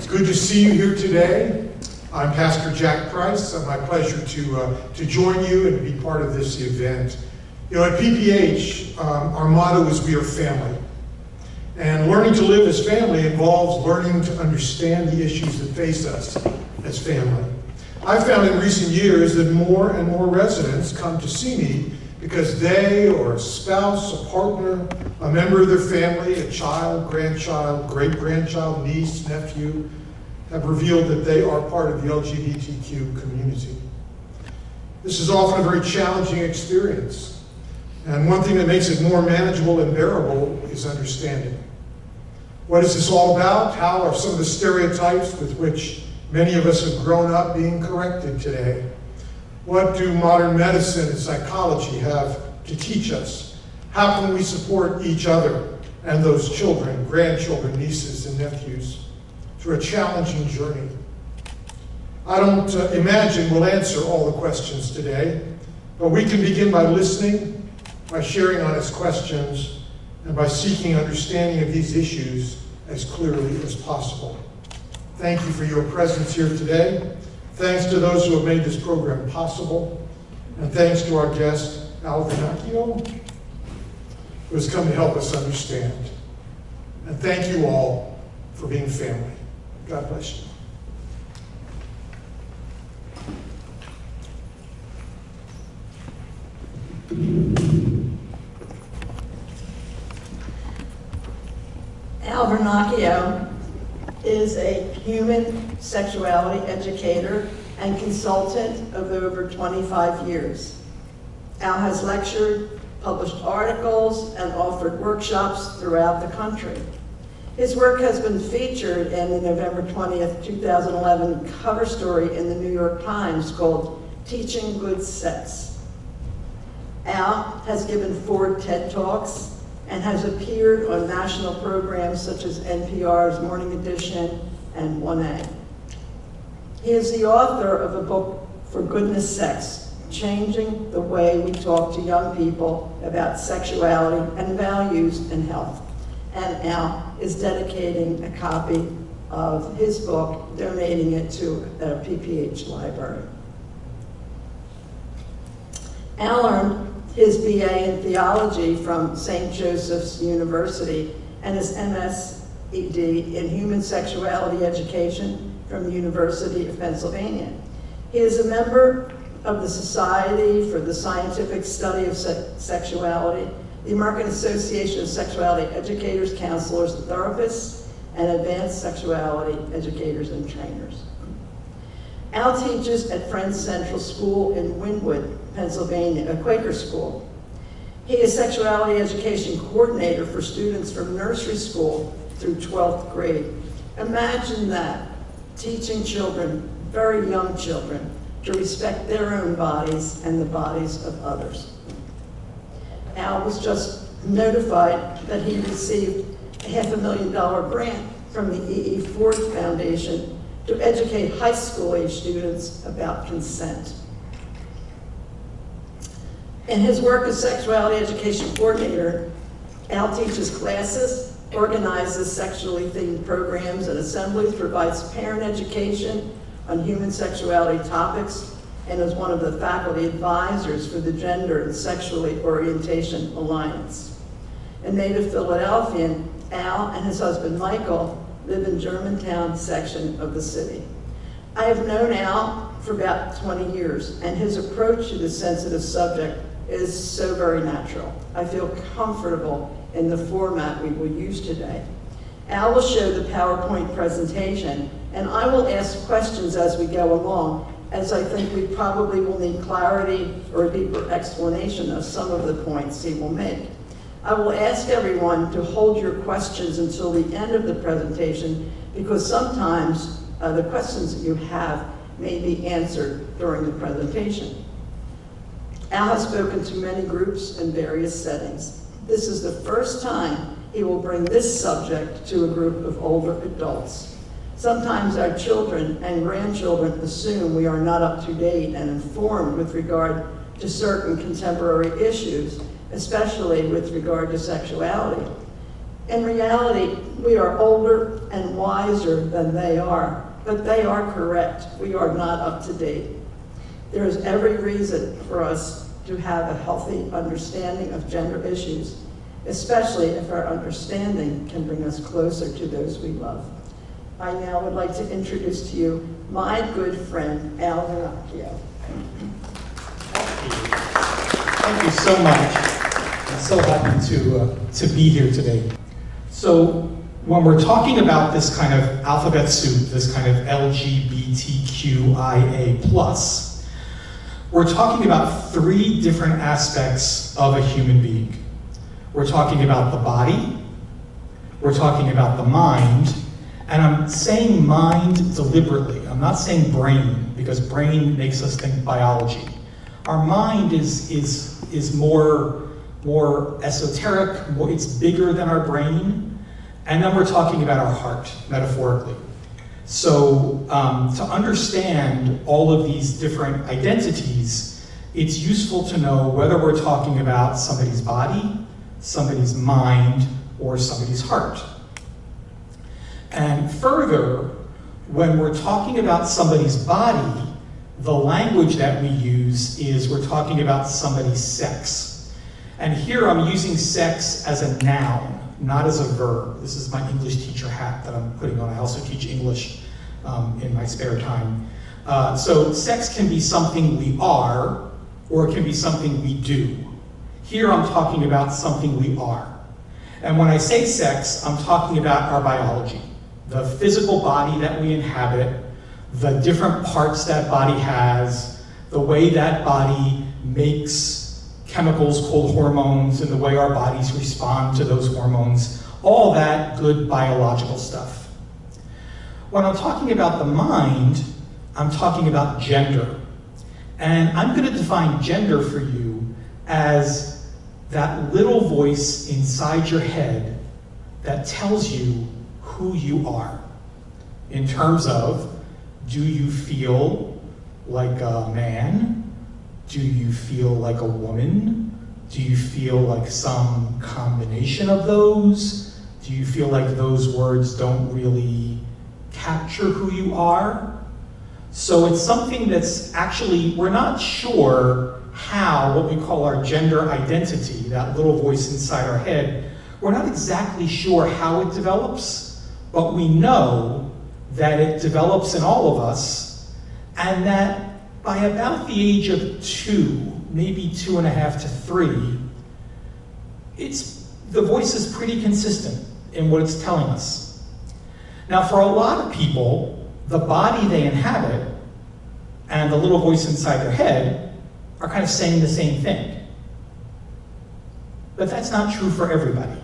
Good to see you here today. I'm Pastor Jack Price. It's my pleasure to join you and be part of this event. You know, at PPH, our motto is we are family. And learning to live as family involves learning to understand the issues that face us as family. I've found in recent years that more and more residents come to see me because they or a spouse, a partner, a member of their family, a child, grandchild, great-grandchild, niece, nephew, have revealed that they are part of the LGBTQ community. This is often a very challenging experience, and one thing that makes it more manageable and bearable is understanding. What is this all about? How are some of the stereotypes with which many of us have grown up being corrected today? What do modern medicine and psychology have to teach us? How can we support each other and those children, grandchildren, nieces, and nephews through a challenging journey? I don't imagine we'll answer all the questions today, but we can begin by listening, by sharing honest questions, and by seeking understanding of these issues as clearly as possible. Thank you for your presence here today. Thanks to those who have made this program possible. And thanks to our guest, Al Vernacchio, who has come to help us understand. And thank you all for being family. God bless you. Al Vernacchio is a human sexuality educator and consultant of over 25 years. Al has lectured, published articles, and offered workshops throughout the country. His work has been featured in the November 20th, 2011 cover story in the New York Times called Teaching Good Sex. Al has given 4 TED Talks and has appeared on national programs such as NPR's Morning Edition and 1A. He is the author of a book, For Goodness Sex, Changing the Way We Talk to Young People About Sexuality and Values and Health. And Al is dedicating a copy of his book, donating it to a PPH library. Al earned his BA in theology from St. Joseph's University and his MSED in human sexuality education from the University of Pennsylvania. He is a member of the Society for the Scientific Study of Sexuality, the American Association of Sexuality Educators, Counselors, and Therapists, and Advanced Sexuality Educators and Trainers. Al teaches at Friends Central School in Wynwood, Pennsylvania, a Quaker school. He is Sexuality Education Coordinator for students from nursery school through 12th grade. Imagine that, teaching children, very young children, to respect their own bodies and the bodies of others. Al was just notified that he received a $500,000 grant from the E.E. Ford Foundation to educate high school age students about consent. In his work as Sexuality Education Coordinator, Al teaches classes, organizes sexually themed programs and assemblies, provides parent education on human sexuality topics, and is one of the faculty advisors for the Gender and Sexually Orientation Alliance. A native Philadelphian, Al and his husband Michael live in Germantown section of the city. I have known Al for about 20 years, and his approach to this sensitive subject is so very natural. I feel comfortable in the format we will use today. Al will show the PowerPoint presentation, and I will ask questions as we go along, as I think we probably will need clarity or a deeper explanation of some of the points he will make. I will ask everyone to hold your questions until the end of the presentation, because sometimes the questions that you have may be answered during the presentation. Al has spoken to many groups in various settings. This is the first time he will bring this subject to a group of older adults. Sometimes our children and grandchildren assume we are not up to date and informed with regard to certain contemporary issues, especially with regard to sexuality. In reality, we are older and wiser than they are, but they are correct. We are not up to date. There is every reason for us to have a healthy understanding of gender issues, especially if our understanding can bring us closer to those we love. I now would like to introduce to you my good friend, Al Vernacchio. Thank you so much. I'm so happy to be here today. So when we're talking about this kind of alphabet soup, this kind of LGBTQIA+, we're talking about 3 different aspects of a human being. We're talking about the body, we're talking about the mind, and I'm saying mind deliberately. I'm not saying brain, because brain makes us think biology. Our mind is more esoteric, it's bigger than our brain, and then we're talking about our heart, metaphorically. So to understand all of these different identities, it's useful to know whether we're talking about somebody's body, somebody's mind, or somebody's heart. And further, when we're talking about somebody's body, the language that we use is we're talking about somebody's sex. And here I'm using sex as a noun, not as a verb. This is my English teacher hat that I'm putting on. I also teach English in my spare time. So sex can be something we are, or it can be something we do. Here I'm talking about something we are. And when I say sex, I'm talking about our biology, the physical body that we inhabit, the different parts that body has, the way that body makes chemicals called hormones, and the way our bodies respond to those hormones, all that good biological stuff. When I'm talking about the mind, I'm talking about gender. And I'm going to define gender for you as that little voice inside your head that tells you who you are in terms of, do you feel like a man? Do you feel like a woman? Do you feel like some combination of those? Do you feel like those words don't really capture who you are? So it's something that's actually, we're not sure how, what we call our gender identity, that little voice inside our head, we're not exactly sure how it develops, but we know that it develops in all of us, and that by about the age of 2, maybe 2.5 to 3, the voice is pretty consistent in what it's telling us. Now, for a lot of people, the body they inhabit and the little voice inside their head are kind of saying the same thing. But that's not true for everybody.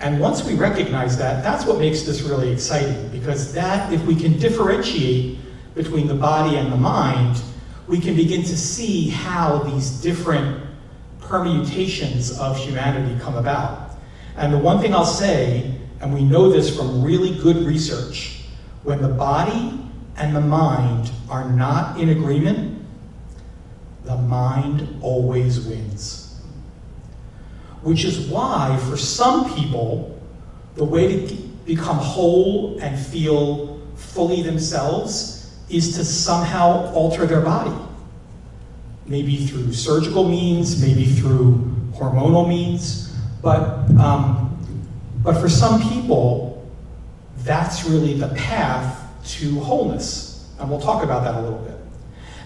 And once we recognize that, that's what makes this really exciting, because that, if we can differentiate between the body and the mind, we can begin to see how these different permutations of humanity come about. And the one thing I'll say, and we know this from really good research, when the body and the mind are not in agreement, the mind always wins. Which is why, for some people, the way to become whole and feel fully themselves is to somehow alter their body. Maybe through surgical means, maybe through hormonal means, but for some people, that's really the path to wholeness. And we'll talk about that a little bit.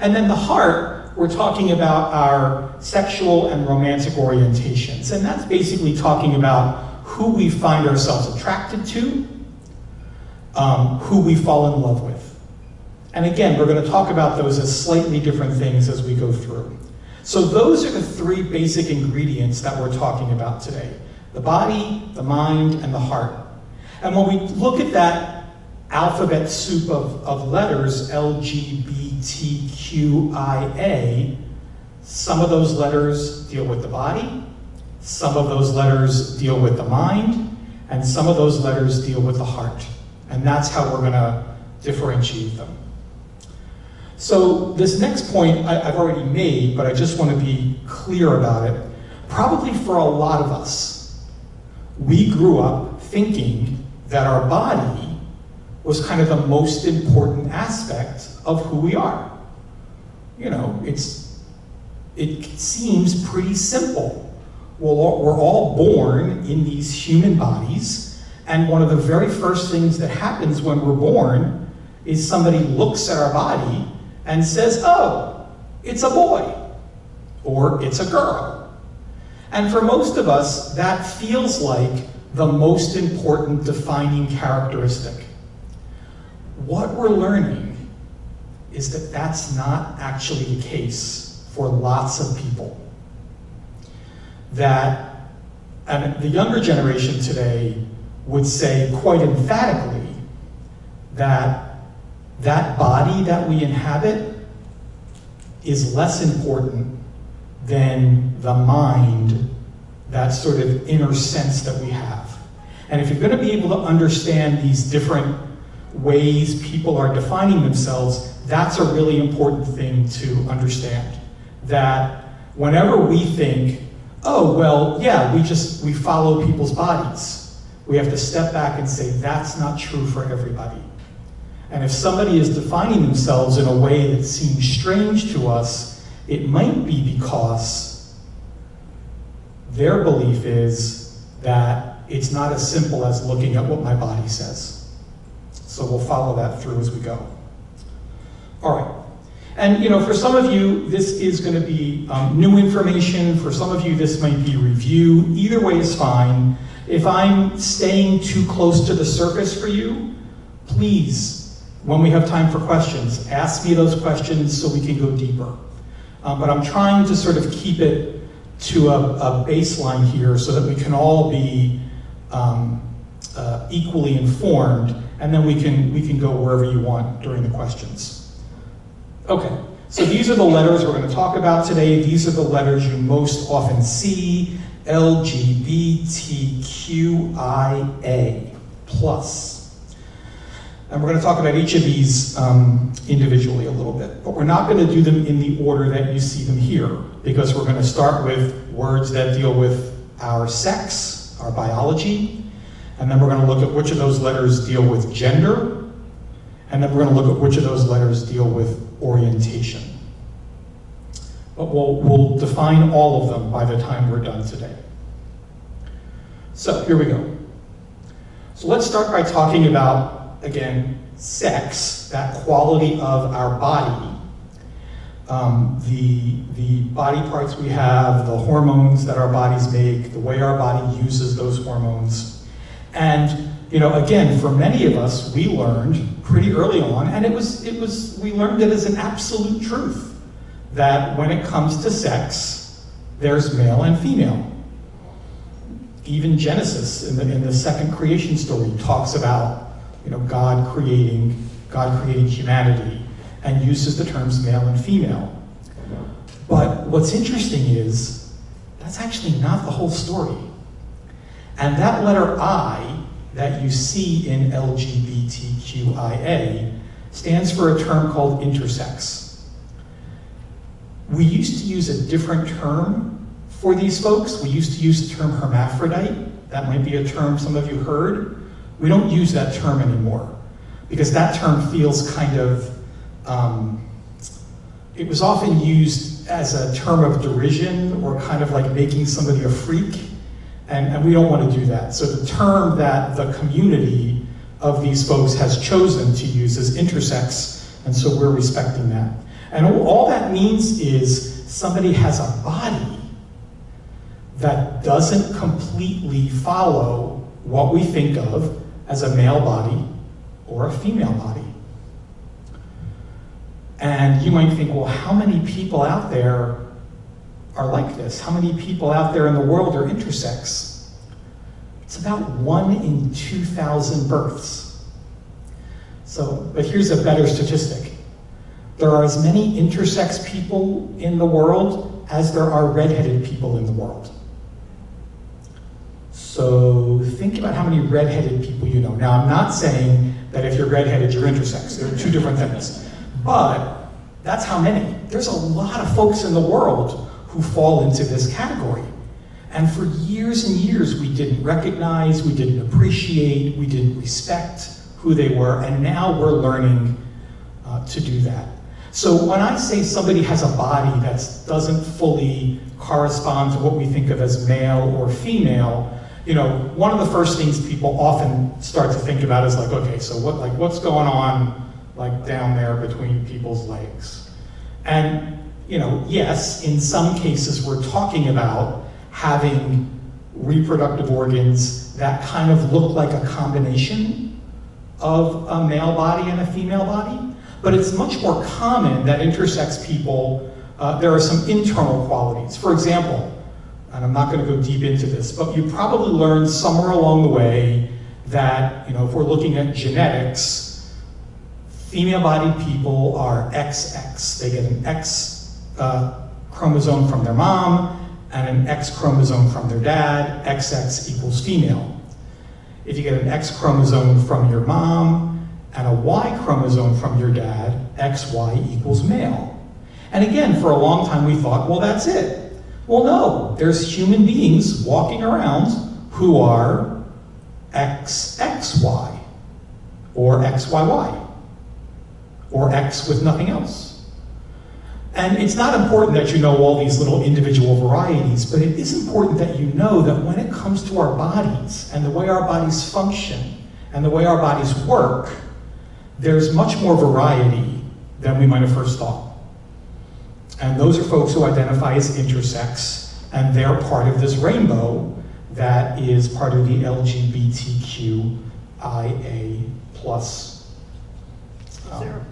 And then the heart, we're talking about our sexual and romantic orientations. And that's basically talking about who we find ourselves attracted to, who we fall in love with. And again, we're going to talk about those as slightly different things as we go through. So those are the 3 basic ingredients that we're talking about today: the body, the mind, and the heart. And when we look at that alphabet soup of letters, LGBTQIA, some of those letters deal with the body, some of those letters deal with the mind, and some of those letters deal with the heart. And that's how we're going to differentiate them. So this next point I've already made, but I just want to be clear about it. Probably for a lot of us, we grew up thinking that our body was kind of the most important aspect of who we are. You know, it seems pretty simple. We're all born in these human bodies, and one of the very first things that happens when we're born is somebody looks at our body and says, oh, it's a boy, or it's a girl. And for most of us, that feels like the most important defining characteristic. What we're learning is that that's not actually the case for lots of people. And the younger generation today would say quite emphatically that that body that we inhabit is less important than the mind, that sort of inner sense that we have. And if you're going to be able to understand these different ways people are defining themselves, that's a really important thing to understand. That whenever we think, oh, well, yeah, we follow people's bodies, we have to step back and say, that's not true for everybody. And if somebody is defining themselves in a way that seems strange to us, it might be because their belief is that it's not as simple as looking at what my body says. So we'll follow that through as we go. All right. And you know, for some of you, this is going to be new information. For some of you, this might be review. Either way is fine. If I'm staying too close to the surface for you, please, when we have time for questions, ask me those questions so we can go deeper. But I'm trying to sort of keep it to a baseline here so that we can all be equally informed, and then we can go wherever you want during the questions. Okay, so these are the letters we're going to talk about today. These are the letters you most often see: LGBTQIA+. And we're going to talk about each of these individually a little bit, but we're not going to do them in the order that you see them here, because we're going to start with words that deal with our sex, our biology, and then we're going to look at which of those letters deal with gender, and then we're going to look at which of those letters deal with orientation. But we'll define all of them by the time we're done today. So here we go. So let's start by talking about, again, sex, that quality of our body, the body parts we have, the hormones that our bodies make, the way our body uses those hormones. And you know, again, for many of us, we learned pretty early on, and we learned it as an absolute truth, that when it comes to sex, there's male and female. Even Genesis, in the second creation story, talks about, you know, God creating humanity, and uses the terms male and female. But what's interesting is that's actually not the whole story. And that letter I that you see in LGBTQIA stands for a term called intersex. We used to use a different term for these folks. We used to use the term hermaphrodite. That might be a term some of you heard. We don't use that term anymore because that term feels kind of, it was often used as a term of derision or kind of like making somebody a freak. And we don't want to do that. So the term that the community of these folks has chosen to use is intersex, and so we're respecting that. And all that means is somebody has a body that doesn't completely follow what we think of as a male body or a female body. And you might think, well, how many people out there are like this? How many people out there in the world are intersex? It's about 1 in 2,000 births. So, but here's a better statistic. There are as many intersex people in the world as there are redheaded people in the world. So think about how many redheaded people you know. Now, I'm not saying that if you're redheaded, you're intersex. They're two different things. But that's how many. There's a lot of folks in the world who fall into this category. And for years and years, we didn't recognize, we didn't appreciate, we didn't respect who they were, and now we're learning to do that. So when I say somebody has a body that doesn't fully correspond to what we think of as male or female, you know, one of the first things people often start to think about is like, okay, so what's going on like down there between people's legs? And, you know, yes, in some cases we're talking about having reproductive organs that kind of look like a combination of a male body and a female body, but it's much more common that intersex people, there are some internal qualities. For example, and I'm not going to go deep into this, but you probably learned somewhere along the way that, you know, if we're looking at genetics, female-bodied people are XX. They get an X chromosome from their mom and an X chromosome from their dad. XX equals female. If you get an X chromosome from your mom and a Y chromosome from your dad, XY equals male. And again, for a long time we thought, well, that's it. Well, no, there's human beings walking around who are XXY, or XYY, or X with nothing else. And it's not important that you know all these little individual varieties, but it is important that you know that when it comes to our bodies, and the way our bodies function, and the way our bodies work, there's much more variety than we might have first thought. And those are folks who identify as intersex, and they're part of this rainbow that is part of the LGBTQIA+.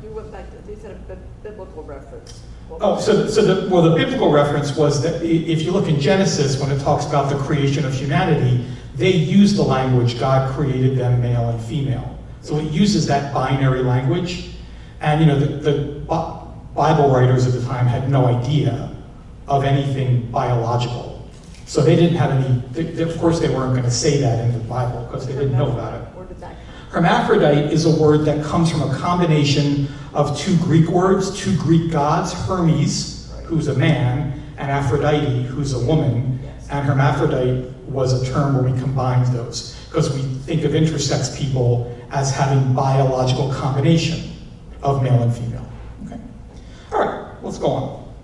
You went back to, you said a biblical reference. The biblical reference was that if you look in Genesis, when it talks about the creation of humanity, they use the language, God created them male and female. So it uses that binary language, and you know, the Bible writers at the time had no idea of anything biological. So they didn't have any, of course they weren't going to say that in the Bible because they didn't know about it. Where did that come from? Hermaphrodite is a word that comes from a combination of two Greek words, two Greek gods, Hermes, who's a man, and Aphrodite, who's a woman. Yes. And hermaphrodite was a term where we combined those because we think of intersex people as having biological combination of male and female. Okay. All right, let's go on.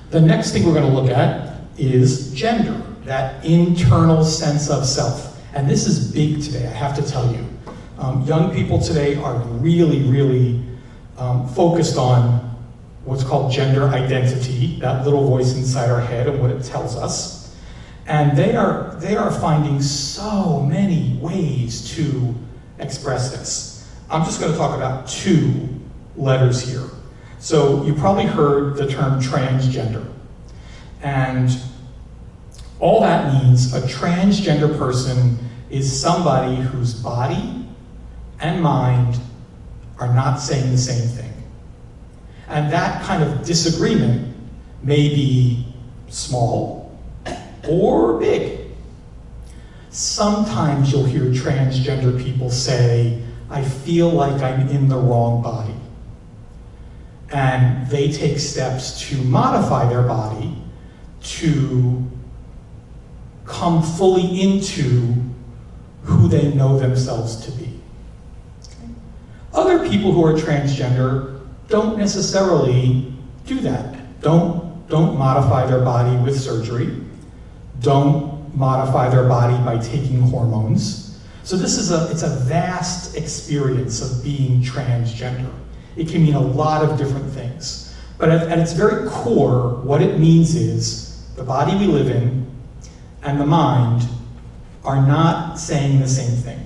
The next thing we're going to look at is gender, that internal sense of self. And this is big today, I have to tell you. Young people today are really, really focused on what's called gender identity, that little voice inside our head and what it tells us. And they are finding so many ways to express this. I'm just going to talk about two letters here. So you probably heard the term transgender. And all that means a transgender person is somebody whose body and mind are not saying the same thing. And that kind of disagreement may be small or big. Sometimes you'll hear transgender people say, I feel like I'm in the wrong body. And they take steps to modify their body to come fully into who they know themselves to be. Okay? Other people who are transgender don't necessarily do that. Don't modify their body with surgery. Don't modify their body by taking hormones. So this is it's a vast experience of being transgender. It can mean a lot of different things. But at its very core, what it means is the body we live in and the mind are not saying the same thing.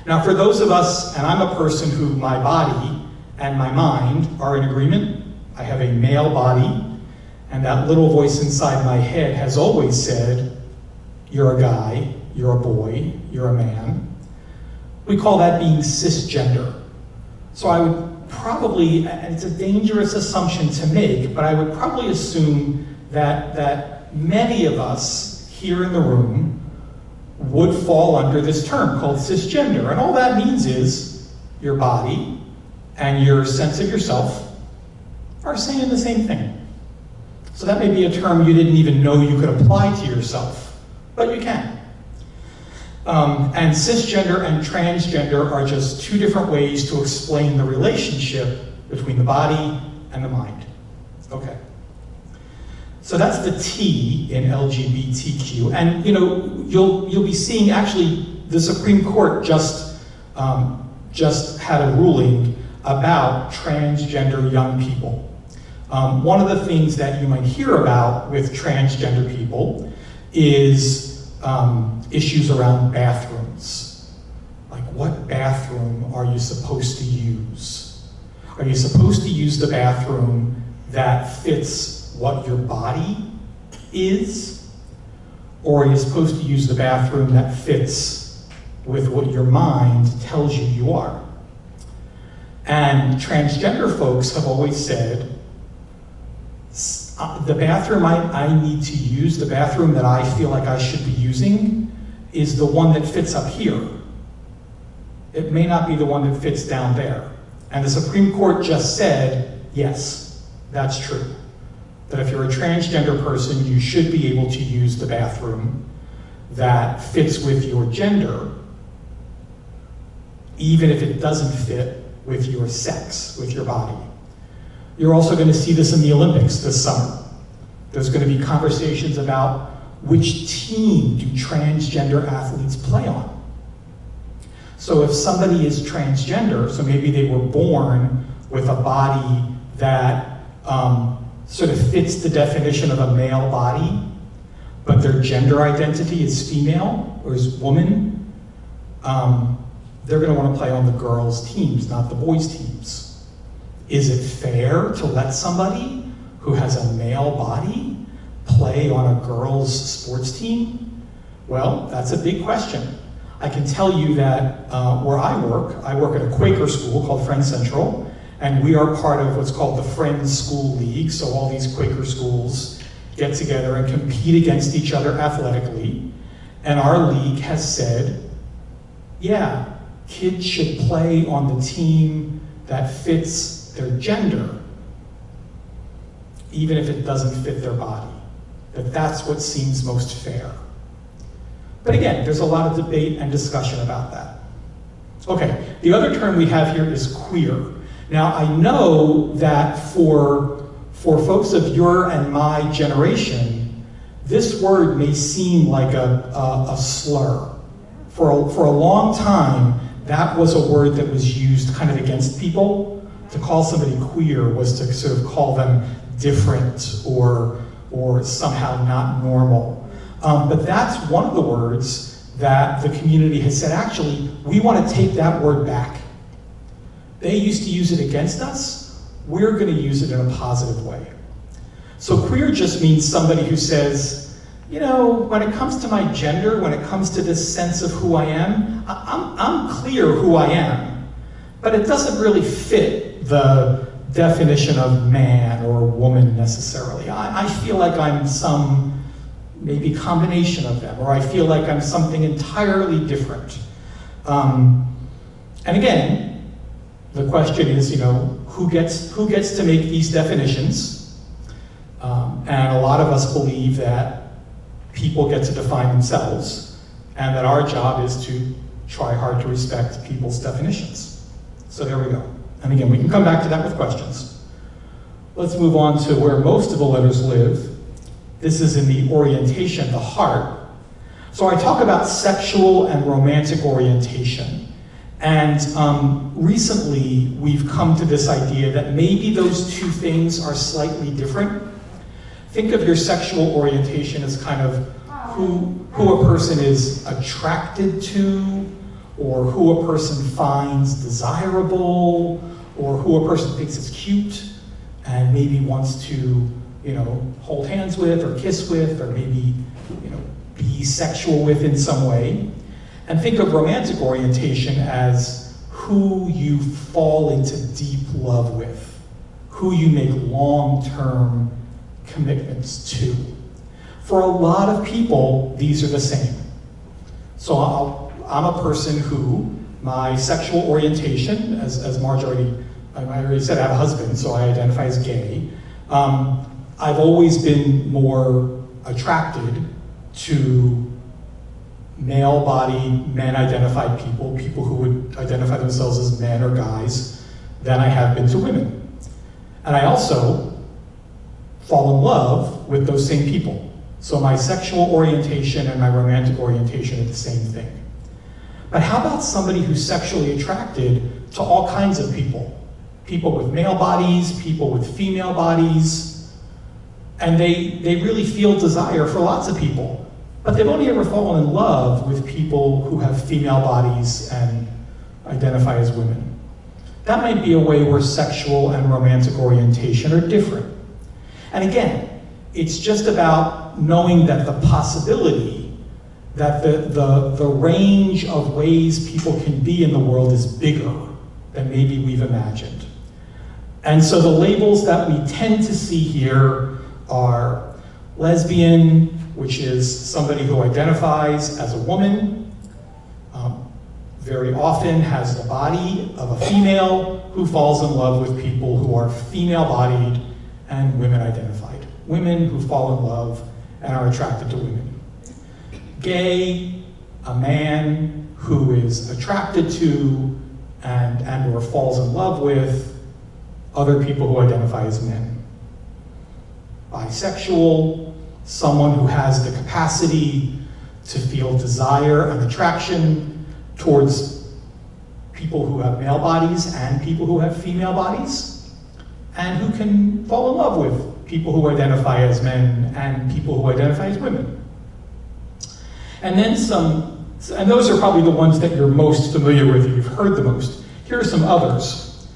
Now for those of us, and I'm a person who my body and my mind are in agreement. I have a male body, and that little voice inside my head has always said, you're a guy, you're a boy, you're a man. We call that being cisgender. So I would probably, and it's a dangerous assumption to make, but I would probably assume that many of us here in the room would fall under this term called cisgender. And all that means is your body and your sense of yourself are saying the same thing. So that may be a term you didn't even know you could apply to yourself, but you can. And cisgender and transgender are just two different ways to explain the relationship between the body and the mind. Okay. So that's the T in LGBTQ. And you'll be seeing, actually, the Supreme Court just had a ruling about transgender young people. One of the things that you might hear about with transgender people is issues around bathrooms. Like, what bathroom are you supposed to use? Are you supposed to use the bathroom that fits what your body is? Or are you supposed to use the bathroom that fits with what your mind tells you are? And transgender folks have always said, the bathroom I need to use, the bathroom that I feel like I should be using, is the one that fits up here. It may not be the one that fits down there. And the Supreme Court just said, yes, that's true. That if you're a transgender person, you should be able to use the bathroom that fits with your gender, even if it doesn't fit with your sex, with your body. You're also going to see this in the Olympics this summer. There's going to be conversations about which team do transgender athletes play on. So if somebody is transgender, so maybe they were born with a body that sort of fits the definition of a male body, but their gender identity is female or is woman, they're going to want to play on the girls' teams, not the boys' teams. Is it fair to let somebody who has a male body play on a girls' sports team? Well, that's a big question. I can tell you that where I work at a Quaker school called Friends Central, and we are part of what's called the Friends School League, so all these Quaker schools get together and compete against each other athletically, and our league has said, yeah, kids should play on the team that fits their gender, even if it doesn't fit their body. That's what seems most fair. But again, there's a lot of debate and discussion about that. Okay, the other term we have here is queer. Now, I know that for folks of your and my generation, this word may seem like a slur. For a long time, that was a word that was used kind of against people. To call somebody queer was to sort of call them different or somehow not normal. But that's one of the words that the community has said, actually, we want to take that word back. They used to use it against us. We're going to use it in a positive way. So queer just means somebody who says, when it comes to my gender, when it comes to this sense of who I am, I'm clear who I am, but it doesn't really fit the definition of man or woman necessarily. I feel like I'm some maybe combination of them, or I feel like I'm something entirely different. And again, the question is, who gets to make these definitions? And a lot of us believe that people get to define themselves, and that our job is to try hard to respect people's definitions. So there we go. And again, we can come back to that with questions. Let's move on to where most of the letters live. This is in the orientation, the heart. So I talk about sexual and romantic orientation. And recently, we've come to this idea that maybe those two things are slightly different. Think of your sexual orientation as kind of who a person is attracted to, or who a person finds desirable, or who a person thinks is cute and maybe wants to, hold hands with or kiss with, or maybe, be sexual with in some way. And think of romantic orientation as who you fall into deep love with, who you make long-term commitments to. For a lot of people, these are the same. So I'm a person who, my sexual orientation, as Marge I already said, I have a husband, so I identify as gay. I've always been more attracted to male-bodied, men-identified people, people who would identify themselves as men or guys, than I have been to women. And I also fall in love with those same people. So my sexual orientation and my romantic orientation are the same thing. But how about somebody who's sexually attracted to all kinds of people? People with male bodies, people with female bodies, and they really feel desire for lots of people. But they've only ever fallen in love with people who have female bodies and identify as women. That might be a way where sexual and romantic orientation are different. And again, it's just about knowing that the possibility that the range of ways people can be in the world is bigger than maybe we've imagined. And so the labels that we tend to see here are lesbian, which is somebody who identifies as a woman, very often has the body of a female who falls in love with people who are female-bodied and women-identified. Women who fall in love and are attracted to women. Gay, a man who is attracted to and or falls in love with other people who identify as men. Bisexual, someone who has the capacity to feel desire and attraction towards people who have male bodies and people who have female bodies, and who can fall in love with people who identify as men and people who identify as women. And then and those are probably the ones that you're most familiar with, you've heard the most. Here are some others.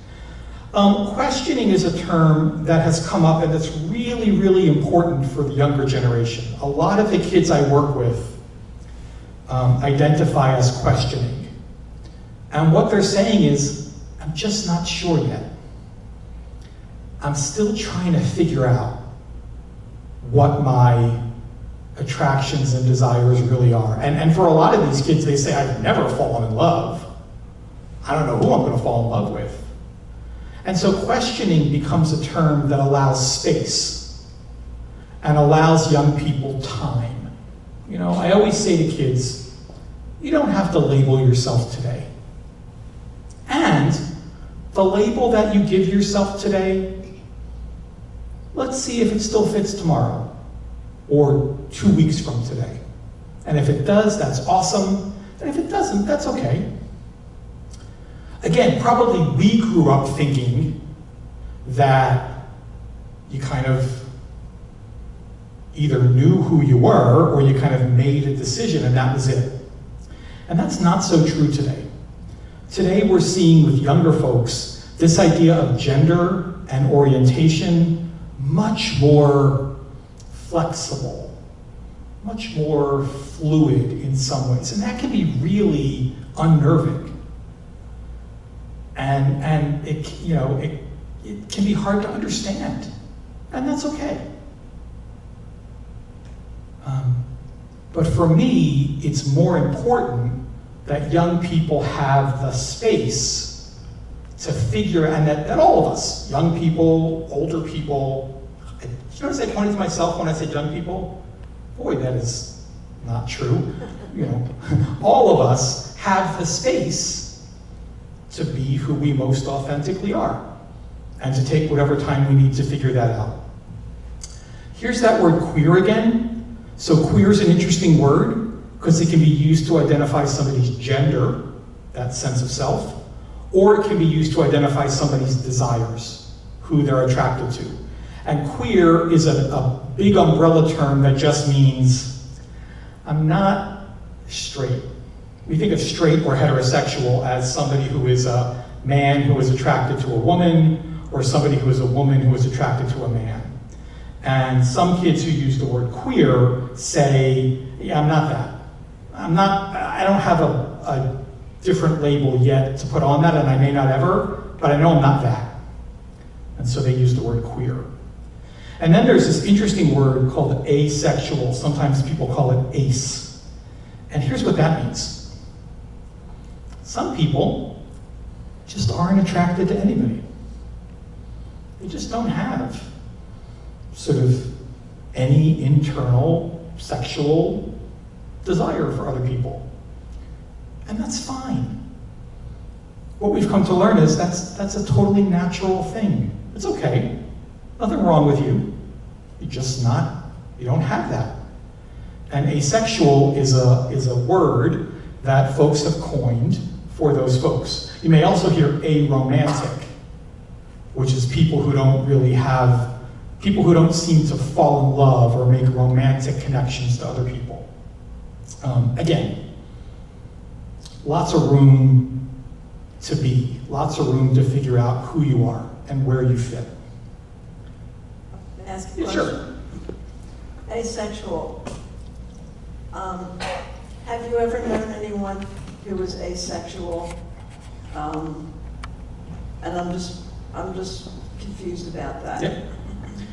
Questioning is a term that has come up and that's really, really important for the younger generation. A lot of the kids I work with identify as questioning. And what they're saying is, I'm just not sure yet. I'm still trying to figure out what my attractions and desires really are. And for a lot of these kids, they say, I've never fallen in love. I don't know who I'm going to fall in love with. And so questioning becomes a term that allows space and allows young people time. You know, I always say to kids, you don't have to label yourself today. And the label that you give yourself today, let's see if it still fits tomorrow or 2 weeks from today. And if it does, that's awesome. And if it doesn't, that's okay. Again, probably we grew up thinking that you kind of either knew who you were or you kind of made a decision and that was it. And that's not so true today. Today we're seeing with younger folks this idea of gender and orientation much more flexible, much more fluid in some ways. And that can be really unnerving. And it, you know, it can be hard to understand. And that's okay. But for me, it's more important that young people have the space to figure, and that all of us, young people, older people, you notice I pointed to myself when I said young people? Boy, that is not true. You know, all of us have the space to be who we most authentically are, and to take whatever time we need to figure that out. Here's that word queer again. So queer is an interesting word because it can be used to identify somebody's gender, that sense of self, or it can be used to identify somebody's desires, who they're attracted to. And queer is a big umbrella term that just means I'm not straight. We think of straight or heterosexual as somebody who is a man who is attracted to a woman, or somebody who is a woman who is attracted to a man. And some kids who use the word queer say, yeah, I'm not that. I don't have a different label yet to put on that, and I may not ever, but I know I'm not that. And so they use the word queer. And then there's this interesting word called asexual. Sometimes people call it ace. And here's what that means. Some people just aren't attracted to anybody. They just don't have sort of any internal sexual desire for other people. And that's fine. What we've come to learn is that's a totally natural thing. It's okay. Nothing wrong with you. You're just not, you don't have that. And asexual is a word that folks have coined for those folks. You may also hear aromantic, which is people who don't really have, people who don't seem to fall in love or make romantic connections to other people. Again, lots of room to be, lots of room to figure out who you are and where you fit. May I ask a Yeah, question? sure. Asexual. Have you ever known anyone who was asexual? And I'm just confused about that. Yeah.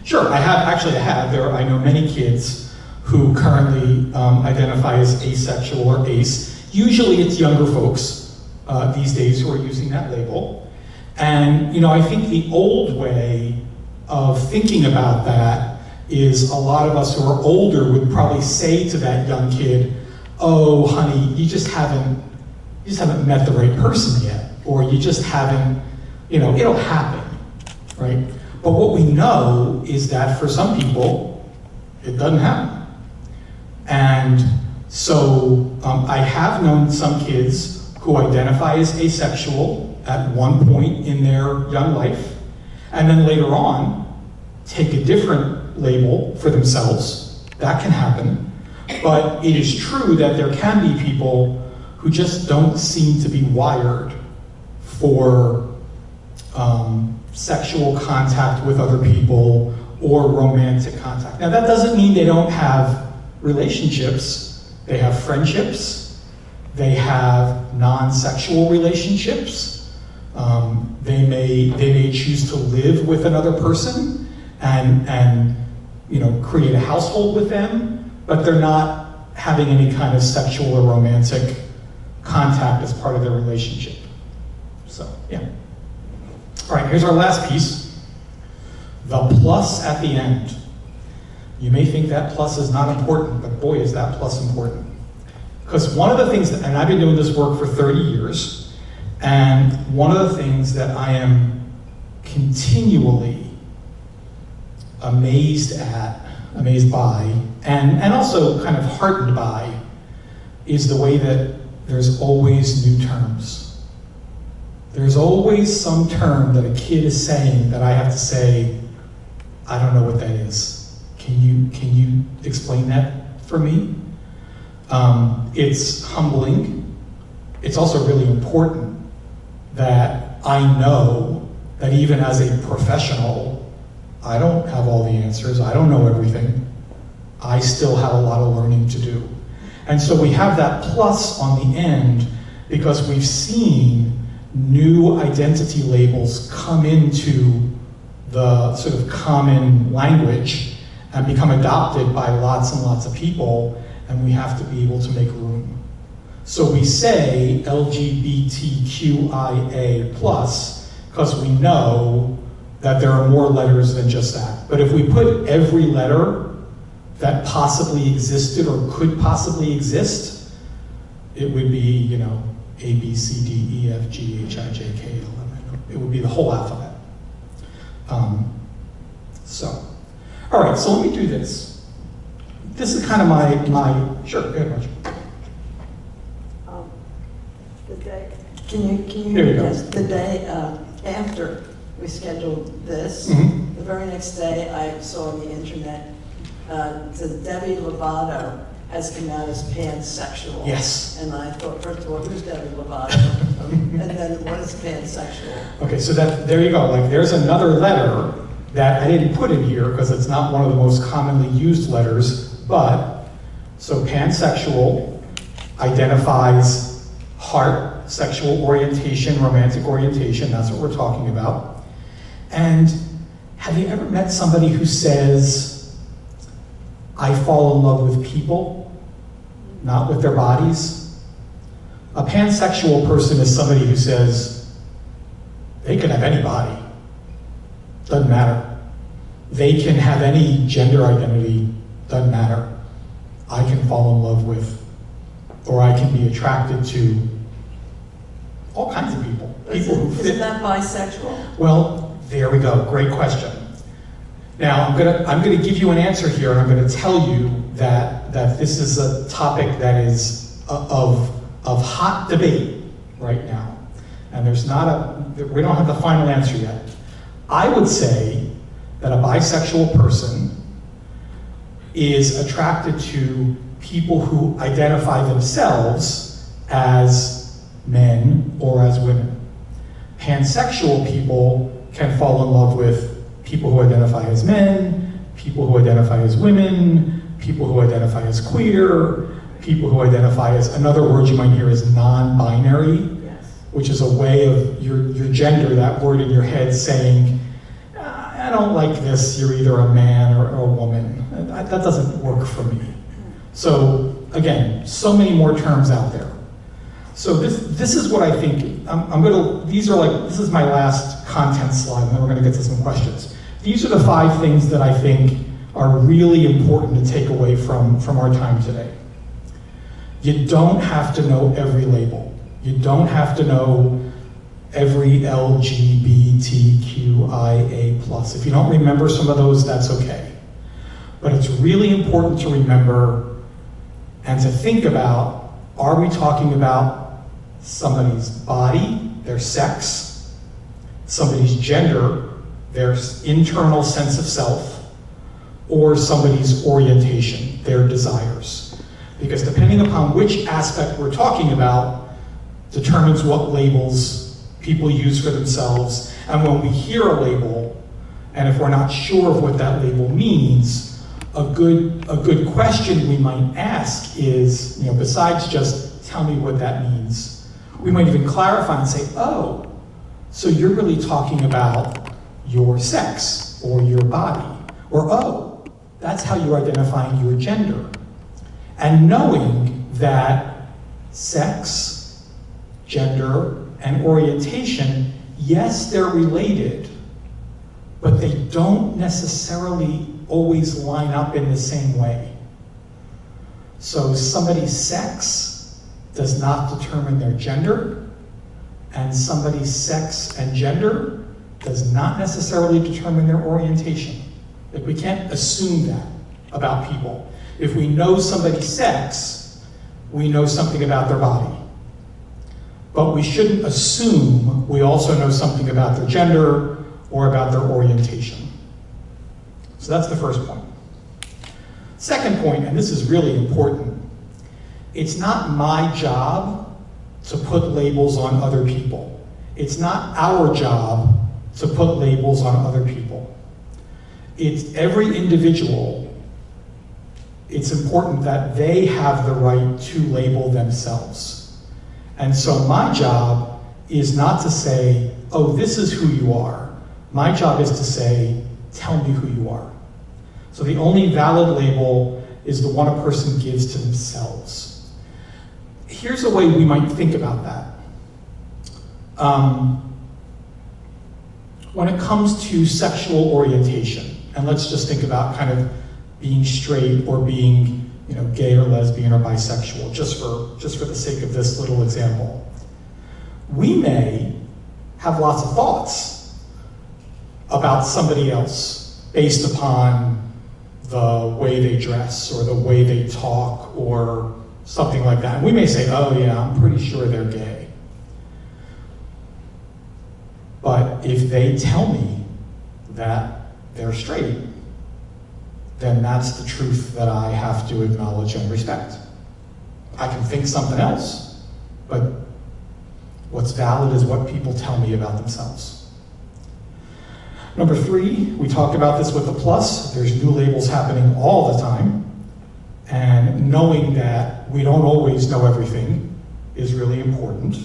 Sure, I have. I know many kids who currently identify as asexual or ace. Usually it's younger folks these days who are using that label. And, you know, I think the old way of thinking about that is a lot of us who are older would probably say to that young kid, oh, honey, you just haven't met the right person yet, or you just haven't, you know, it'll happen, right? But what we know is that for some people, it doesn't happen. And so I have known some kids who identify as asexual at one point in their young life, and then later on take a different label for themselves. That can happen. But it is true that there can be people who just don't seem to be wired for sexual contact with other people or romantic contact. Now that doesn't mean they don't have relationships. They have friendships. They have non-sexual relationships. They may choose to live with another person and you know, create a household with them, but they're not having any kind of sexual or romantic contact as part of their relationship. So, yeah. All right, here's our last piece. The plus at the end. You may think that plus is not important, but boy, is that plus important. Because one of the things, and I've been doing this work for 30 years, and one of the things that I am continually amazed by, and also kind of heartened by, is the way that there's always new terms. There's always some term that a kid is saying that I have to say, I don't know what that is. Can you explain that for me? It's humbling. It's also really important that I know that even as a professional, I don't have all the answers. I don't know everything. I still have a lot of learning to do. And so we have that plus on the end because we've seen new identity labels come into the sort of common language and become adopted by lots and lots of people, and we have to be able to make room. So we say LGBTQIA+, because we know that there are more letters than just that. But if we put every letter that possibly existed or could possibly exist, it would be, you know, A, B, C, D, E, F, G, H, I, J, K, L, M, N, O. It would be the whole alphabet. All right, so let me do this. This is kind of my sure, go ahead, Marge. The day, can you Here we go. guess the day after we scheduled this, Mhm. the very next day I saw on the internet that Debbie Lovato has come out as pansexual. Yes. And I thought, first of all, who's Debbie Lovato? And then what is pansexual? Okay, so there you go. Like, there's another letter that I didn't put in here because it's not one of the most commonly used letters, but, so pansexual identifies heart, sexual orientation, romantic orientation, that's what we're talking about. And have you ever met somebody who says, I fall in love with people, not with their bodies? A pansexual person is somebody who says, they can have any body. Doesn't matter. They can have any gender identity, doesn't matter. I can fall in love with, or I can be attracted to all kinds of people. People who fit. Isn't that bisexual? Well, there we go. Great question. Now, I'm gonna give you an answer here, and I'm gonna tell you that this is a topic that is of hot debate right now. And we don't have the final answer yet. I would say that a bisexual person is attracted to people who identify themselves as men or as women. Pansexual people can fall in love with people who identify as men, people who identify as women, people who identify as queer, people who identify as, another word you might hear is non-binary, which is a way of your gender, that word in your head saying, I don't like this, you're either a man or a woman. That doesn't work for me. So again, so many more terms out there. So this is what I think, this is my last content slide, and then we're gonna get to some questions. These are the 5 things that I think are really important to take away from our time today. You don't have to know every label. You don't have to know every LGBTQIA+. If you don't remember some of those, that's okay. But it's really important to remember and to think about, are we talking about somebody's body, their sex, somebody's gender, their internal sense of self, or somebody's orientation, their desires? Because depending upon which aspect we're talking about, determines what labels people use for themselves. And when we hear a label, and if we're not sure of what that label means, a good question we might ask is, besides just tell me what that means, we might even clarify and say, oh, so you're really talking about your sex or your body, or oh, that's how you're identifying your gender. And knowing that sex, gender, and orientation, yes, they're related, but they don't necessarily always line up in the same way. So somebody's sex does not determine their gender, and somebody's sex and gender does not necessarily determine their orientation. Like, we can't assume that about people. If we know somebody's sex, we know something about their body. But we shouldn't assume we also know something about their gender or about their orientation. So that's the first point. Second point, and this is really important, it's not my job to put labels on other people. It's not our job to put labels on other people. It's every individual, it's important that they have the right to label themselves. And so my job is not to say, oh, this is who you are. My job is to say, tell me who you are. So the only valid label is the one a person gives to themselves. Here's a way we might think about that. When it comes to sexual orientation, and let's just think about kind of being straight or being gay or lesbian or bisexual, just for the sake of this little example. We may have lots of thoughts about somebody else based upon the way they dress or the way they talk or something like that. And we may say, oh yeah, I'm pretty sure they're gay. But if they tell me that they're straight, then that's the truth that I have to acknowledge and respect. I can think something else, but what's valid is what people tell me about themselves. Number 3, we talked about this with the plus. There's new labels happening all the time, and knowing that we don't always know everything is really important.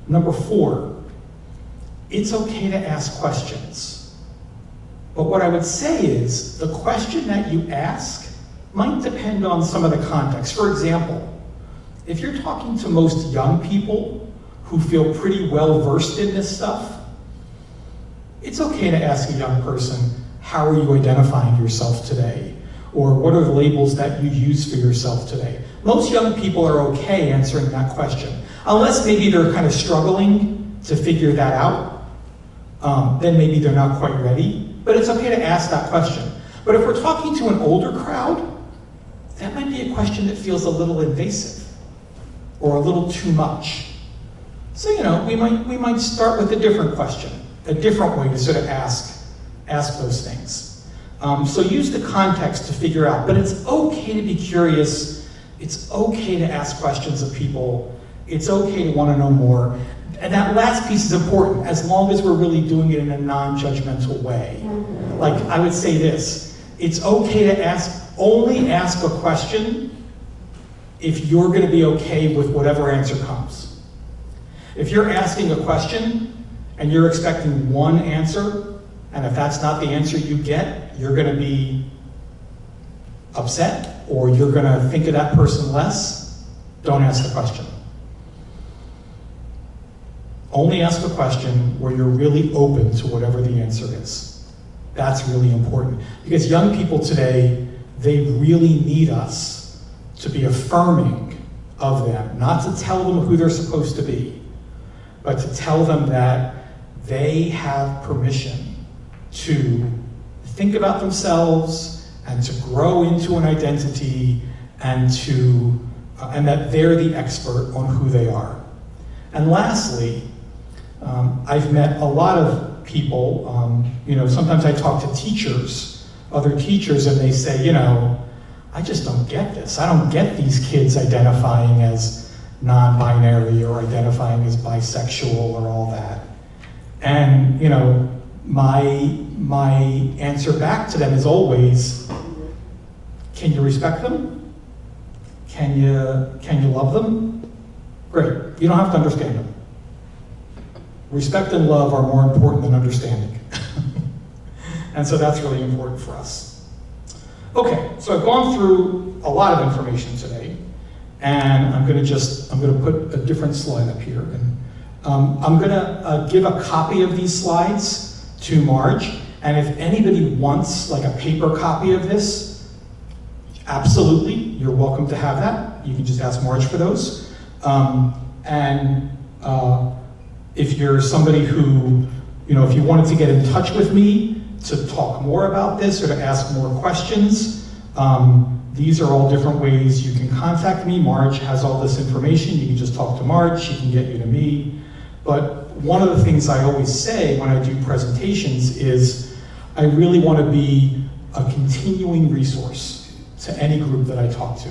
Number 4, it's okay to ask questions. But what I would say is, the question that you ask might depend on some of the context. For example, if you're talking to most young people who feel pretty well versed in this stuff, It's okay to ask a young person, how are you identifying yourself today? Or what are the labels that you use for yourself today? Most young people are okay answering that question. Unless maybe they're kind of struggling to figure that out, then maybe they're not quite ready. But it's okay to ask that question. But if we're talking to an older crowd, that might be a question that feels a little invasive or a little too much. So, we might start with a different question, a different way to sort of ask those things. So use the context to figure out, but it's okay to be curious. It's okay to ask questions of people. It's okay to want to know more. And that last piece is important, as long as we're really doing it in a non-judgmental way. Like, I would say this, it's okay to only ask a question if you're going to be okay with whatever answer comes. If you're asking a question and you're expecting one answer, and if that's not the answer you get, you're going to be upset, or you're going to think of that person less, don't ask the question. Only ask a question where you're really open to whatever the answer is. That's really important. Because young people today, they really need us to be affirming of them, not to tell them who they're supposed to be, but to tell them that they have permission to think about themselves and to grow into an identity and that they're the expert on who they are. And lastly, I've met a lot of people, sometimes I talk to teachers, other teachers, and they say, I just don't get this. I don't get these kids identifying as non-binary or identifying as bisexual or all that. And, my answer back to them is always, can you respect them? Can you love them? Great. You don't have to understand them. Respect and love are more important than understanding. And so that's really important for us. Okay, so I've gone through a lot of information today, and I'm going to put a different slide up here. And I'm going to give a copy of these slides to Marge, and if anybody wants like a paper copy of this, absolutely, you're welcome to have that. You can just ask Marge for those. If you're somebody who, if you wanted to get in touch with me to talk more about this or to ask more questions, these are all different ways you can contact me. Marge has all this information. You can just talk to Marge. She can get you to me. But one of the things I always say when I do presentations is I really want to be a continuing resource to any group that I talk to.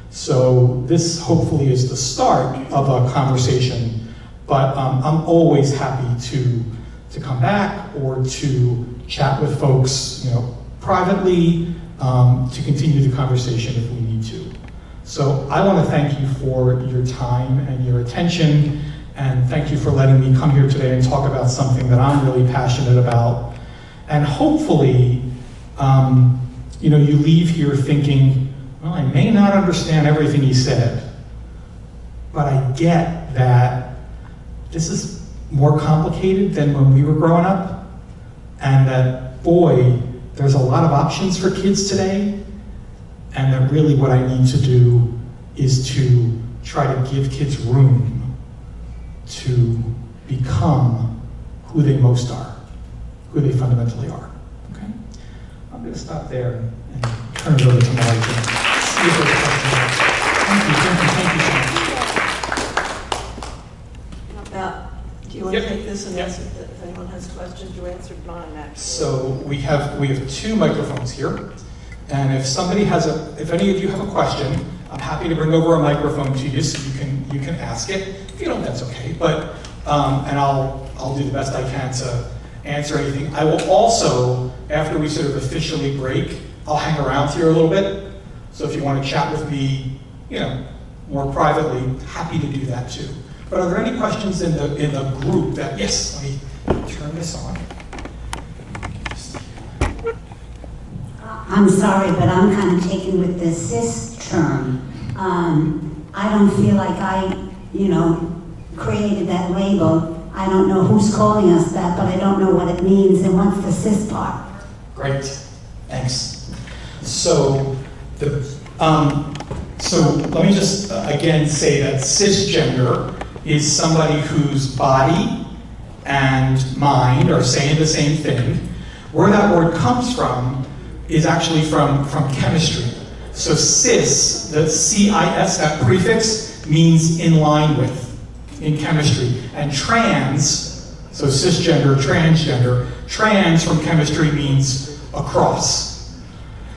So this hopefully is the start of a conversation, but I'm always happy to come back or to chat with folks, privately, to continue the conversation if we need to. So I want to thank you for your time and your attention, and thank you for letting me come here today and talk about something that I'm really passionate about. And hopefully, you leave here thinking, well, I may not understand everything he said, but I get that this is more complicated than when we were growing up, and that, boy, there's a lot of options for kids today, and that really what I need to do is to try to give kids room to become who they most are, who they fundamentally are. Okay? I'm going to stop there and turn it over to Marge and see if there's questions. Thank you. Do you want to take this and ask if anyone has questions? You answered mine, actually. So we have two microphones here, and if any of you have a question, I'm happy to bring over a microphone to you so you can ask it. If you don't, that's okay. But and I'll do the best I can to answer anything. I will also, after we sort of officially break, I'll hang around here a little bit. So if you want to chat with me, more privately, happy to do that too. But are there any questions in the group that, yes, let me turn this on. I'm sorry, but I'm kind of taken with the cis term. I don't feel like I, created that label. I don't know who's calling us that, but I don't know what it means, and what's the cis part? Great, thanks. So, so let me just again say that cisgender is somebody whose body and mind are saying the same thing. Where that word comes from is actually from chemistry. So cis, the C-I-S, that prefix, means in line with in chemistry. And trans, so cisgender, transgender, trans from chemistry means across.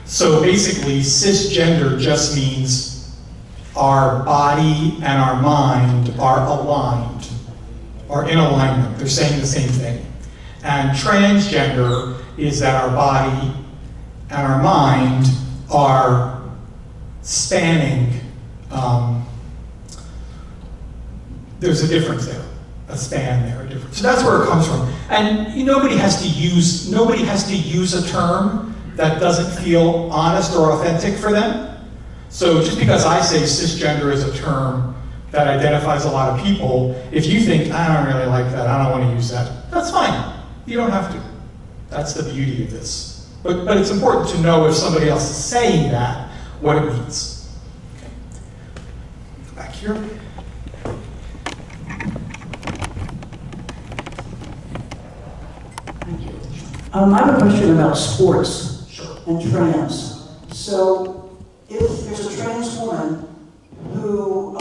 So basically, cisgender just means our body and our mind are aligned, are in alignment. They're saying the same thing. And transgender is that our body and our mind are spanning, there's a difference there, a span there, a difference. So that's where it comes from. And nobody has to use a term that doesn't feel honest or authentic for them. So just because I say cisgender is a term that identifies a lot of people, if you think, I don't really like that, I don't want to use that, that's fine. You don't have to. That's the beauty of this. But it's important to know if somebody else is saying that, what it means. Okay. Back here. I have a question about sports Sure. and trans. So, if there's a trans woman who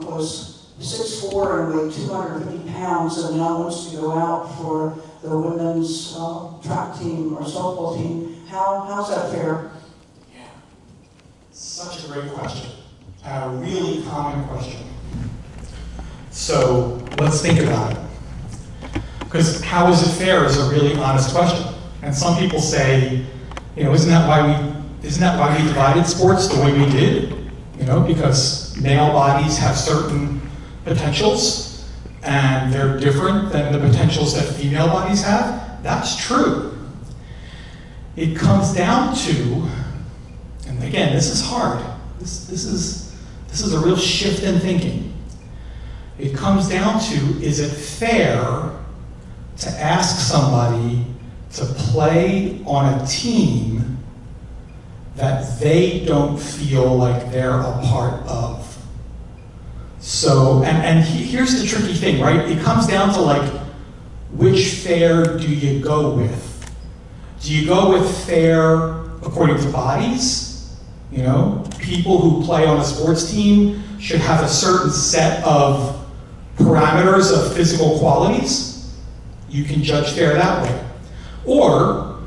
was 6'4" and weighed 250 pounds and now wants to go out for the women's track team or softball team, how's that fair? Yeah. Such a great question, and a really common question. So let's think about it. Because how is it fair is a really honest question. And some people say, isn't that why we divided sports the way we did? Because male bodies have certain potentials, and they're different than the potentials that female bodies have. That's true. It comes down to, and again, this is hard. This is a real shift in thinking. It comes down to, is it fair to ask somebody to play on a team that they don't feel like they're a part of? So, and here's the tricky thing, right? It comes down to which fair do you go with? Do you go with fair according to bodies? People who play on a sports team should have a certain set of parameters of physical qualities. You can judge fair that way. Or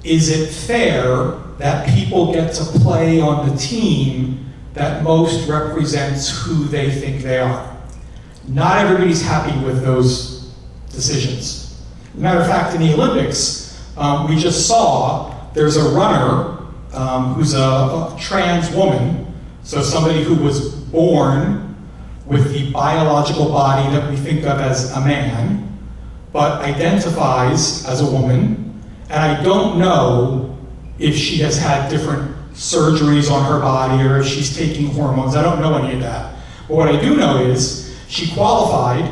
is it fair that people get to play on the team that most represents who they think they are? Not everybody's happy with those decisions. As a matter of fact, in the Olympics, we just saw there's a runner who's a trans woman, so somebody who was born with the biological body that we think of as a man, but identifies as a woman, and I don't know if she has had different surgeries on her body or if she's taking hormones. I don't know any of that. But what I do know is she qualified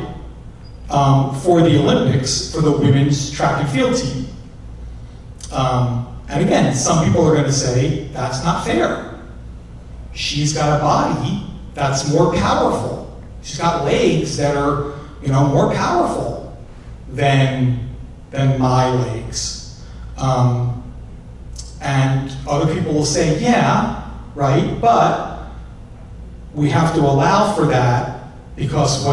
for the Olympics for the women's track and field team. And again, some people are going to say, that's not fair. She's got a body that's more powerful. She's got legs that are, more powerful than my legs. And other people will say, yeah, right, but we have to allow for that because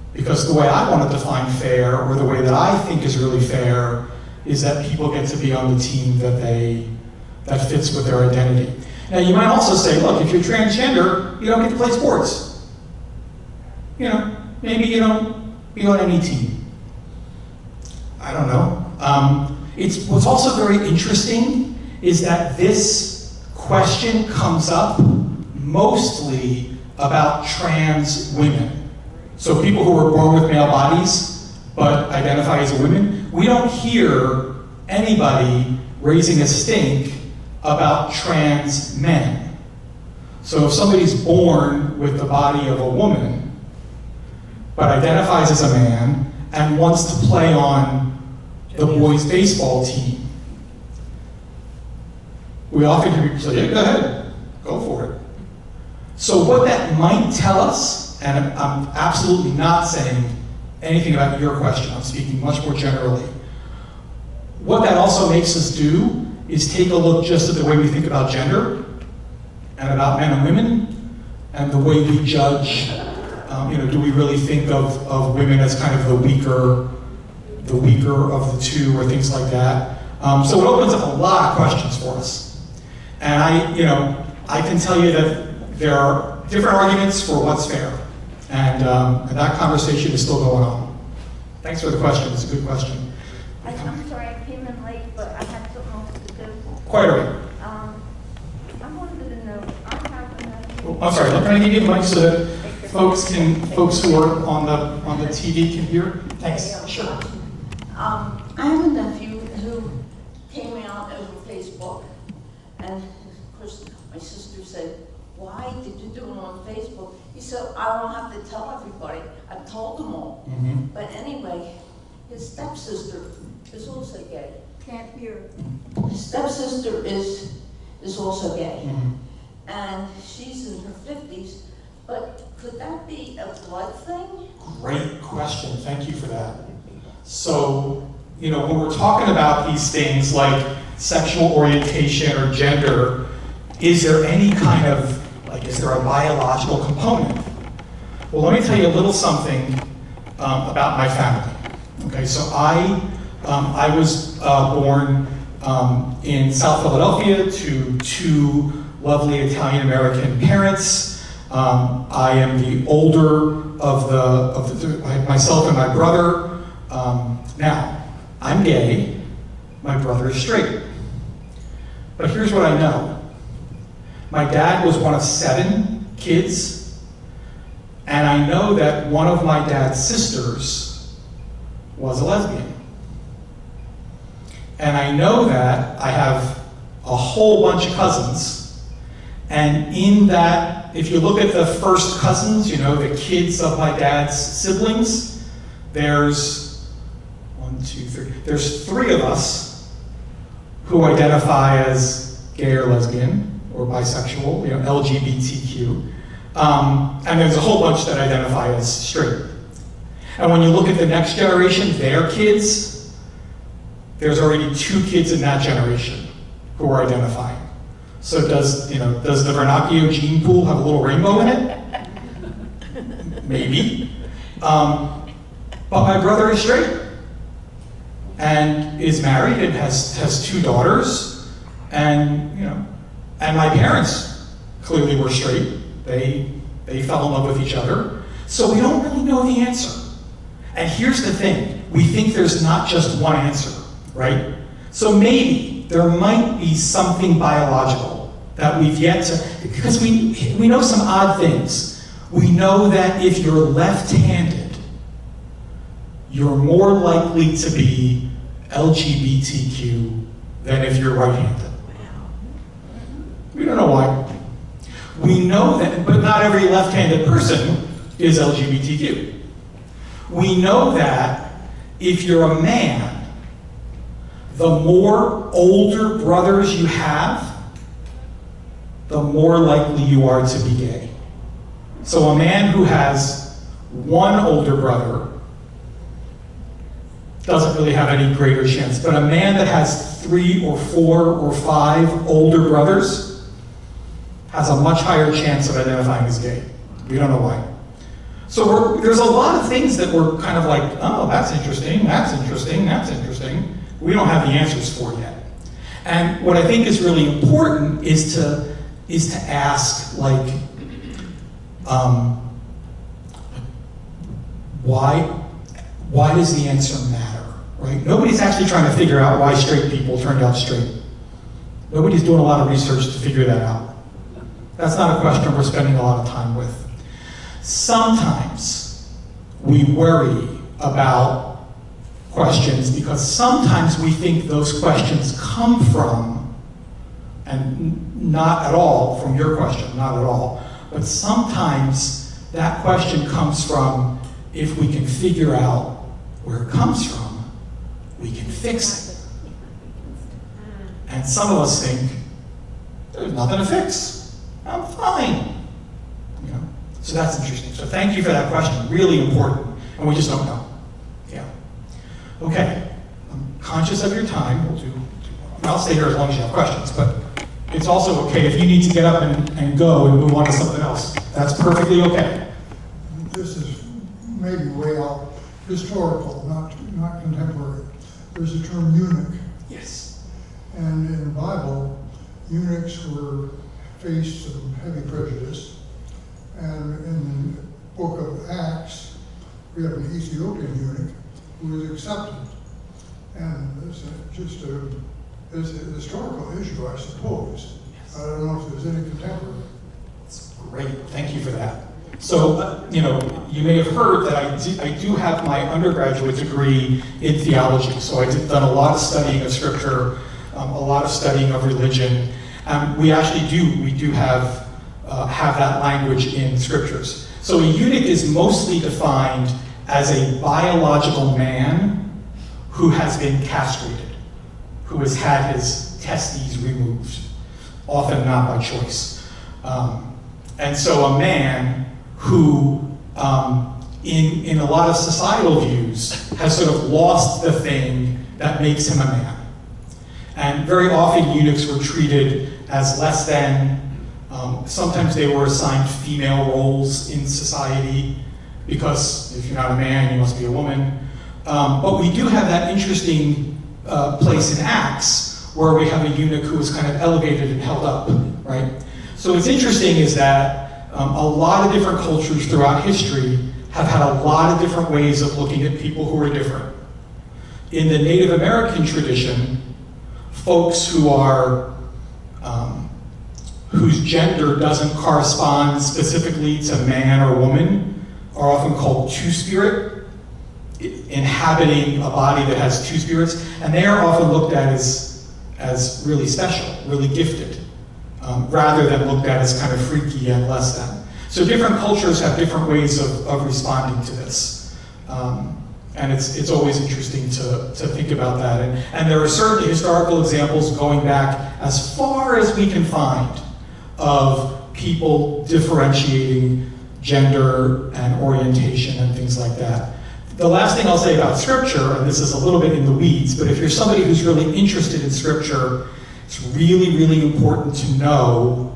the way I want to define fair, or the way that I think is really fair, is that people get to be on the team that fits with their identity. Now you might also say, look, if you're transgender, you don't get to play sports. Maybe you don't be on any team. I don't know. What's also very interesting is that this question comes up mostly about trans women. So people who were born with male bodies but identify as women, we don't hear anybody raising a stink about trans men. So if somebody's born with the body of a woman but identifies as a man and wants to play on the boys' baseball team. We often hear people say, yeah, go ahead, go for it. So what that might tell us, and I'm absolutely not saying anything about your question, I'm speaking much more generally. What that also makes us do is take a look just at the way we think about gender and about men and women and the way we judge, do we really think of women as kind of the weaker of the two or things like that. So it opens up a lot of questions for us. And I can tell you that there are different arguments for what's fair. And that conversation is still going on. Thanks for the question, it's a good question. I'm sorry, I came in late, but I had something else to do. Quite all right. I wanted to know, I have an I'm sorry, can I give you the mic so that folks who are on the TV can hear? Thanks. Sure. I have a nephew who came out over Facebook, and of course, my sister said, why did you do it on Facebook? He said, I don't have to tell everybody. I've told them all. Mm-hmm. But anyway, his stepsister is also gay. Can't hear. His stepsister is also gay. Mm-hmm. And she's in her 50s, but could that be a blood thing? Great question. Thank you for that. So, when we're talking about these things like sexual orientation or gender, is there any kind of, is there a biological component? Well, let me tell you a little something about my family. Okay, so I was born in South Philadelphia to two lovely Italian-American parents. I am the older of myself and my brother. Now, I'm gay, my brother is straight. But here's what I know. My dad was one of 7 kids, and I know that one of my dad's sisters was a lesbian. And I know that I have a whole bunch of cousins, and in that, if you look at the first cousins, the kids of my dad's siblings, there's 1, 2, 3, there's 3 of us who identify as gay or lesbian, or bisexual, LGBTQ, and there's a whole bunch that identify as straight. And when you look at the next generation, their kids, there's already 2 kids in that generation who are identifying. So does the Vernacchio gene pool have a little rainbow in it? Maybe. But my brother is straight and is married and has 2 daughters, and and my parents clearly were straight. They fell in love with each other. So we don't really know the answer. And here's the thing. We think there's not just one answer, right? So maybe there might be something biological that we've yet to, because we know some odd things. We know that if you're left-handed, you're more likely to be LGBTQ than if you're right-handed. We don't know why. We know that, but not every left-handed person is LGBTQ. We know that if you're a man, the more older brothers you have, the more likely you are to be gay. So a man who has 1 older brother doesn't really have any greater chance, but a man that has 3 or 4 or 5 older brothers has a much higher chance of identifying as gay. We don't know why. So there's a lot of things that we're kind of like, oh, that's interesting, that's interesting, that's interesting. We don't have the answers for yet. And what I think is really important is to ask, why does the answer matter, right? Nobody's actually trying to figure out why straight people turned out straight. Nobody's doing a lot of research to figure that out. That's not a question we're spending a lot of time with. Sometimes we worry about questions because sometimes we think those questions come from, and not at all from your question, not at all, but sometimes that question comes from if we can figure out where it comes from, we can fix it. And some of us think, there's nothing to fix. I'm fine. You know? So that's interesting. So thank you for that question. Really important. And we just don't know. Yeah. Okay. I'm conscious of your time. I'll stay here as long as you have questions, but it's also okay if you need to get up and go and move on to something else. That's perfectly okay. This is maybe way out historical, not contemporary. There's a term eunuch. Yes. And in the Bible, eunuchs were faced some heavy prejudice. And in the book of Acts, we have an Ethiopian eunuch who was accepted. And it's a historical issue, I suppose. I don't know if there's any contemporary. That's great. Thank you for that. So, you know, you may have heard that I do have my undergraduate degree in theology. So I've done a lot of studying of scripture, a lot of studying of religion. We actually do have that language in scriptures. So a eunuch is mostly defined as a biological man who has been castrated, who has had his testes removed, often not by choice. And so a man who, in a lot of societal views, has sort of lost the thing that makes him a man. And very often eunuchs were treated as less than. Sometimes they were assigned female roles in society, because if you're not a man, you must be a woman. But we do have that interesting place in Acts where we have a eunuch who was kind of elevated and held up, right? So what's interesting is that a lot of different cultures throughout history have had a lot of different ways of looking at people who are different. In the Native American tradition, folks who are whose gender doesn't correspond specifically to man or woman are often called two-spirit, inhabiting a body that has two spirits, and they are often looked at as really special, really gifted, rather than looked at as kind of freaky and less than. So different cultures have different ways of responding to this. And it's always interesting to think about that. And there are certainly historical examples going back as far as we can find of people differentiating gender and orientation and things like that. The last thing I'll say about scripture, and this is a little bit in the weeds, but if you're somebody who's really interested in scripture, it's really, really important to know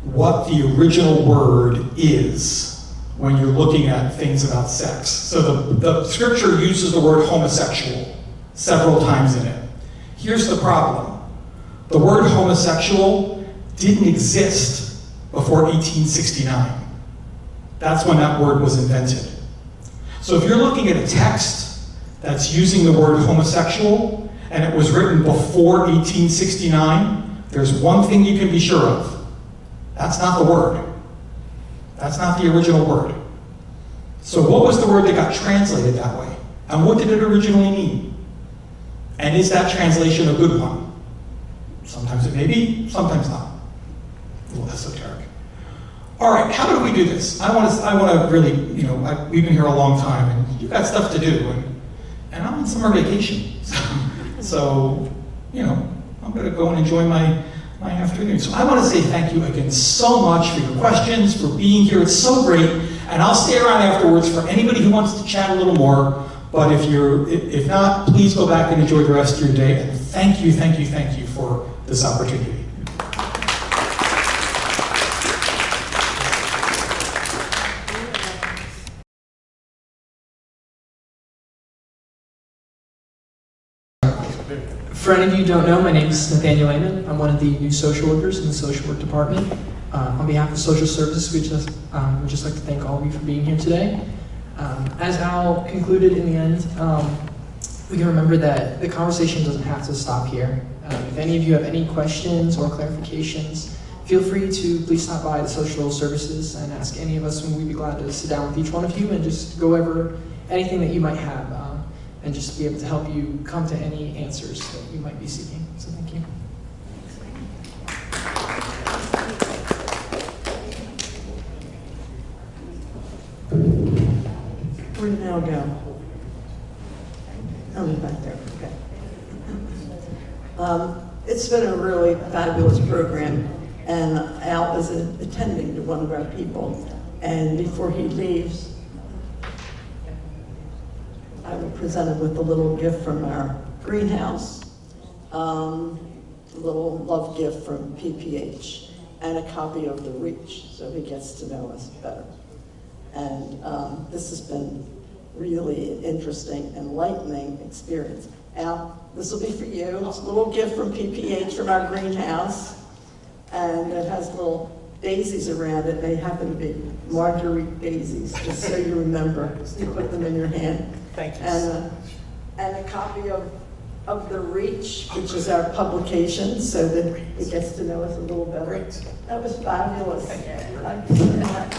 what the original word is when you're looking at things about sex. So the scripture uses the word homosexual several times in it. Here's the problem. The word homosexual didn't exist before 1869. That's when that word was invented. So if you're looking at a text that's using the word homosexual and it was written before 1869, there's one thing you can be sure of. That's not the word. That's not the original word. So what was the word that got translated that way? And what did it originally mean? And is that translation a good one? Sometimes it may be, sometimes not. A little esoteric. All right, how do we do this? I want to really, we've been here a long time, and you've got stuff to do, and I'm on summer vacation. So I'm going to go and enjoy my afternoon. So I want to say thank you again so much for your questions, for being here. It's so great. And I'll stay around afterwards for anybody who wants to chat a little more. But if not, please go back and enjoy the rest of your day. And thank you for this opportunity. For any of you who don't know, my name is Nathaniel Lehman. I'm one of the new social workers in the social work department. On behalf of social services, we'd just like to thank all of you for being here today. As Al concluded in the end, we can remember that the conversation doesn't have to stop here. If any of you have any questions or clarifications, feel free to please stop by the social services and ask any of us, and we'd be glad to sit down with each one of you and just go over anything that you might have. And just be able to help you come to any answers that you might be seeking. So thank you. Where did Al go? coming back there, okay. It's been a really fabulous program, and Al is attending to one of our people, and before he leaves, I will present him with a little gift from our greenhouse, a little love gift from PPH, and a copy of The Reach, so he gets to know us better. And this has been really an interesting, enlightening experience. Al, this will be for you. It's a little gift from PPH from our greenhouse, and it has little daisies around it. They happen to be Marjorie daisies, just so you remember. You put them in your hand. Thank you. And a copy of The Reach, which is our publication, so that he gets to know us a little better. Great. That was fabulous. Thank you so much.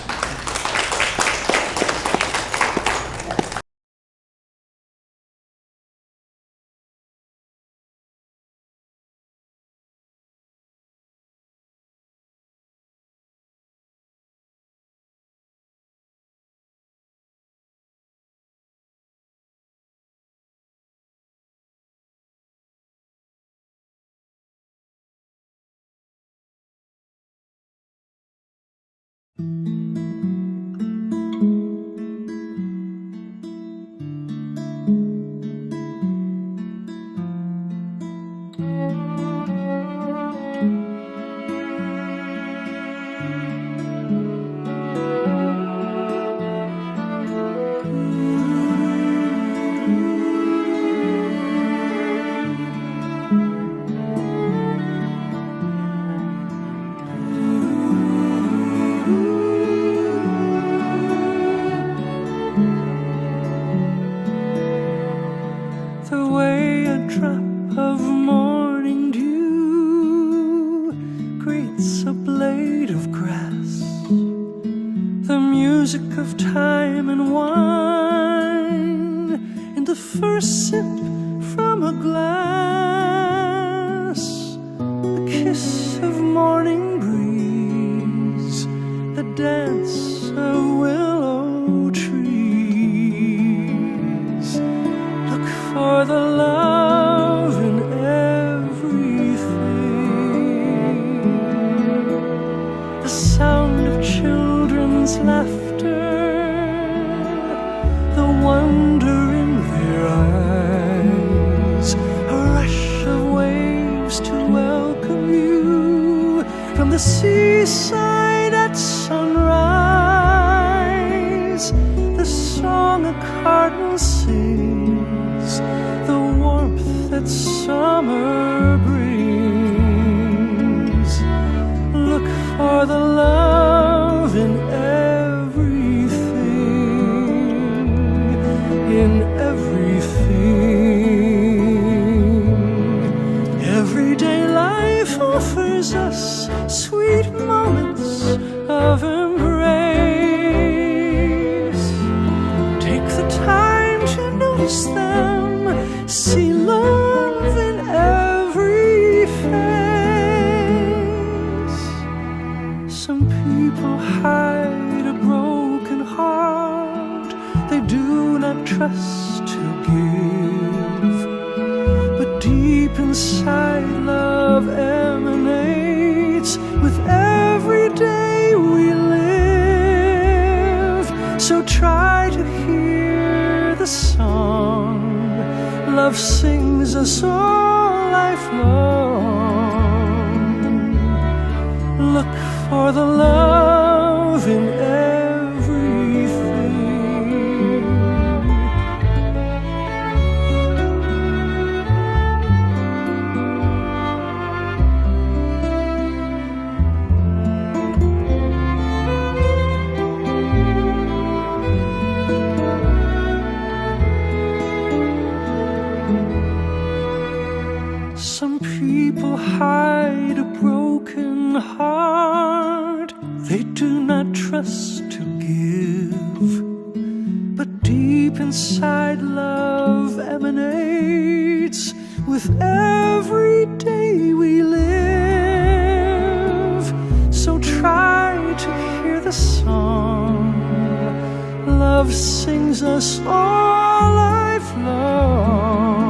Love sings us all life long.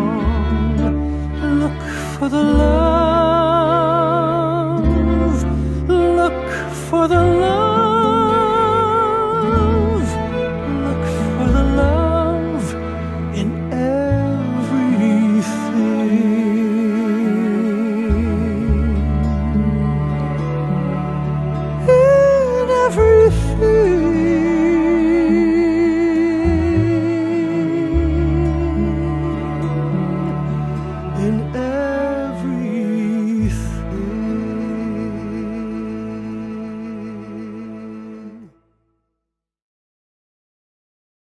for the love, look for the love, look for the love in everything.